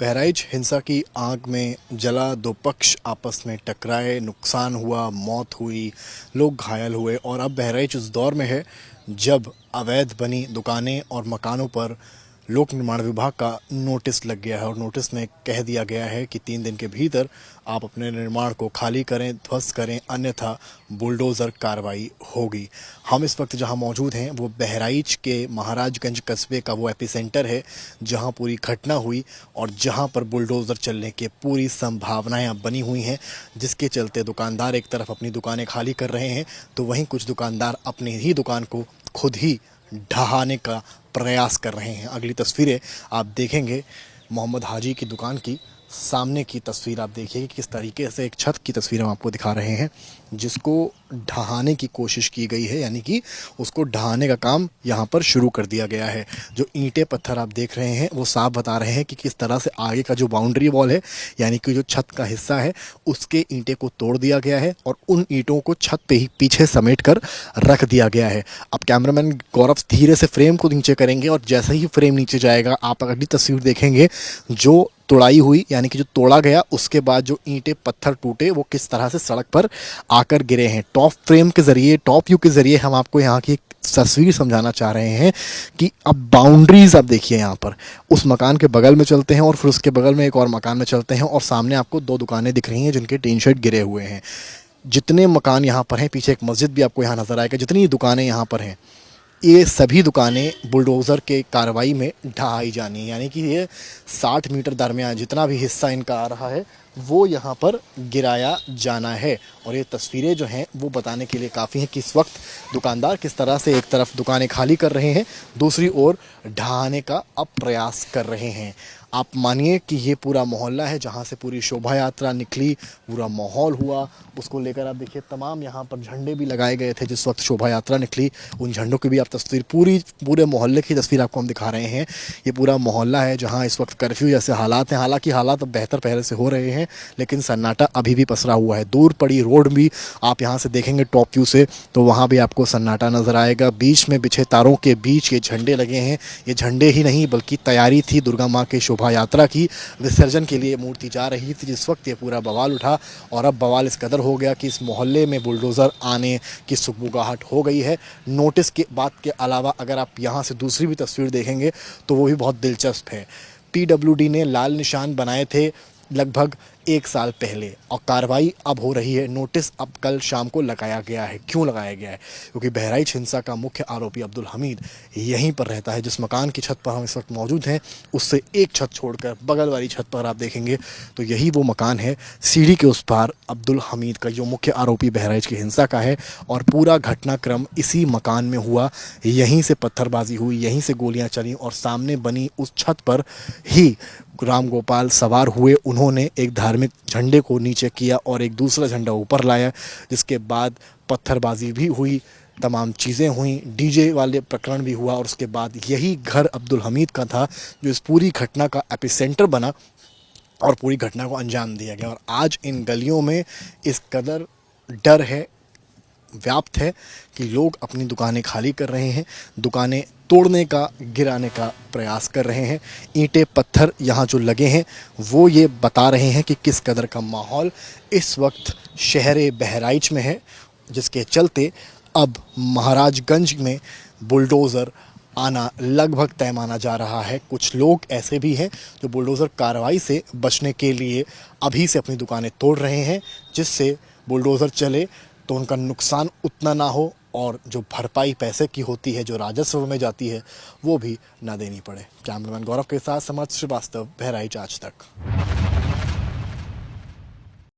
बहराइच हिंसा की आग में जला, दो पक्ष आपस में टकराए, नुकसान हुआ, मौत हुई, लोग घायल हुए। और अब बहराइच उस दौर में है जब अवैध बनी दुकानें और मकानों पर लोक निर्माण विभाग का नोटिस लग गया है और नोटिस में कह दिया गया है कि 3 दिन के भीतर आप अपने निर्माण को खाली करें, ध्वस्त करें, अन्यथा बुलडोज़र कार्रवाई होगी। हम इस वक्त जहां मौजूद हैं वो बहराइच के महाराजगंज कस्बे का वो एपिसेंटर है जहां पूरी घटना हुई और जहां पर बुलडोज़र चलने की पूरी संभावनाएं अब बनी हुई हैं, जिसके चलते दुकानदार एक तरफ अपनी दुकानें खाली कर रहे हैं तो वहीं कुछ दुकानदार अपनी ही दुकान को खुद ही ढहाने का प्रयास कर रहे हैं। अगली तस्वीरें आप देखेंगे मोहम्मद हाजी की दुकान की, सामने की तस्वीर आप देखिए कि किस तरीके से एक छत की तस्वीर हम आपको दिखा रहे हैं जिसको ढहाने की कोशिश की गई है, यानी कि उसको ढहाने का काम यहाँ पर शुरू कर दिया गया है। जो ईंटें पत्थर आप देख रहे हैं वो साफ बता रहे हैं कि किस तरह से आगे का जो बाउंड्री वॉल है, यानी कि जो छत का हिस्सा है, उसके ईंटें को तोड़ दिया गया है और उन ईंटों को छत पे ही पीछे समेट कर रख दिया गया है। अब कैमरामैन गौरव धीरे से फ्रेम को नीचे करेंगे और जैसे ही फ्रेम नीचे जाएगा आप अगली तस्वीर देखेंगे जो तोड़ाई हुई, यानी कि जो तोड़ा गया उसके बाद जो ईंटें पत्थर टूटे वो किस तरह से सड़क पर आकर गिरे हैं। टॉप फ्रेम के ज़रिए, टॉप व्यू के ज़रिए हम आपको यहाँ की एक तस्वीर समझाना चाह रहे हैं कि अब बाउंड्रीज आप देखिए। यहाँ पर उस मकान के बगल में चलते हैं और फिर उसके बगल में एक और मकान में चलते हैं और सामने आपको 2 दुकानें दिख रही हैं जिनके टीन शेड गिरे हुए हैं। जितने मकान यहाँ पर हैं, पीछे एक मस्जिद भी आपको यहाँ नज़र आएगा, जितनी दुकानें यहाँ पर हैं ये सभी दुकानें बुलडोज़र के कार्रवाई में ढहाई जानी है, यानी कि ये 60 मीटर दरमियान जितना भी हिस्सा इनका आ रहा है वो यहाँ पर गिराया जाना है। और ये तस्वीरें जो हैं वो बताने के लिए काफ़ी हैं कि इस वक्त दुकानदार किस तरह से एक तरफ दुकानें खाली कर रहे हैं, दूसरी ओर ढहाने का अब प्रयास कर रहे हैं। आप मानिए कि ये पूरा मोहल्ला है जहाँ से पूरी शोभा यात्रा निकली, पूरा माहौल हुआ, उसको लेकर आप देखिए तमाम यहाँ पर झंडे भी लगाए गए थे जिस वक्त शोभा यात्रा निकली। उन झंडों की भी आप तस्वीर, पूरे मोहल्ले की तस्वीर आपको हम दिखा रहे हैं। ये पूरा मोहल्ला है जहाँ इस वक्त कर्फ्यू जैसे हालात हैं, हालांकि हालात अब बेहतर पहले से हो रहे हैं लेकिन सन्नाटा अभी भी पसरा हुआ है। दूर पड़ी रोड भी आप यहाँ से देखेंगे टॉप व्यू से तो वहाँ भी आपको सन्नाटा नज़र आएगा। बीच में बिछे तारों के बीच ये झंडे लगे हैं। ये झंडे ही नहीं बल्कि तैयारी थी दुर्गा माँ के शोभा यात्रा की, विसर्जन के लिए मूर्ति जा रही थी जिस वक्त ये पूरा बवाल उठा। और अब बवाल इस कदर हो गया कि इस मोहल्ले में बुलडोज़र आने की सुगबुगाहट हो गई है। नोटिस के बात के अलावा अगर आप यहाँ से दूसरी भी तस्वीर देखेंगे तो वो भी बहुत दिलचस्प है। PWD ने लाल निशान बनाए थे लगभग 1 साल पहले और कार्रवाई अब हो रही है। नोटिस अब कल शाम को लगाया गया है। क्यों लगाया गया है? क्योंकि बहराइच हिंसा का मुख्य आरोपी अब्दुल हमीद यहीं पर रहता है। जिस मकान की छत पर हम इस वक्त मौजूद हैं उससे एक छत छोड़कर बगल वाली छत पर आप देखेंगे तो यही वो मकान है। सीढ़ी के उस पार अब्दुल हमीद का जो मुख्य आरोपी बहराइच की हिंसा का है और पूरा घटनाक्रम इसी मकान में हुआ। यहीं से पत्थरबाजी हुई, यहीं से गोलियां चली और सामने बनी उस छत पर ही राम गोपाल सवार हुए। उन्होंने एक धार्मिक झंडे को नीचे किया और एक दूसरा झंडा ऊपर लाया, जिसके बाद पत्थरबाजी भी हुई, तमाम चीज़ें हुई, डीजे वाले प्रकरण भी हुआ और उसके बाद यही घर अब्दुल हमीद का था जो इस पूरी घटना का एपिसेंटर बना और पूरी घटना को अंजाम दिया गया। और आज इन गलियों में इस कदर डर है, व्याप्त है कि लोग अपनी दुकानें खाली कर रहे हैं, दुकानें तोड़ने का, गिराने का प्रयास कर रहे हैं। ईंटें पत्थर यहाँ जो लगे हैं वो ये बता रहे हैं कि किस कदर का माहौल इस वक्त शहर बहराइच में है, जिसके चलते अब महाराजगंज में बुलडोज़र आना लगभग तय माना जा रहा है। कुछ लोग ऐसे भी हैं जो बुलडोज़र कार्रवाई से बचने के लिए अभी से अपनी दुकानें तोड़ रहे हैं, जिससे बुलडोज़र चले तो उनका नुकसान उतना ना हो और जो भरपाई पैसे की होती है, जो राजस्व में जाती है, वो भी ना देनी पड़े। कैमरामैन गौरव के साथ समाज श्रीवास्तव, बहराइच आज तक।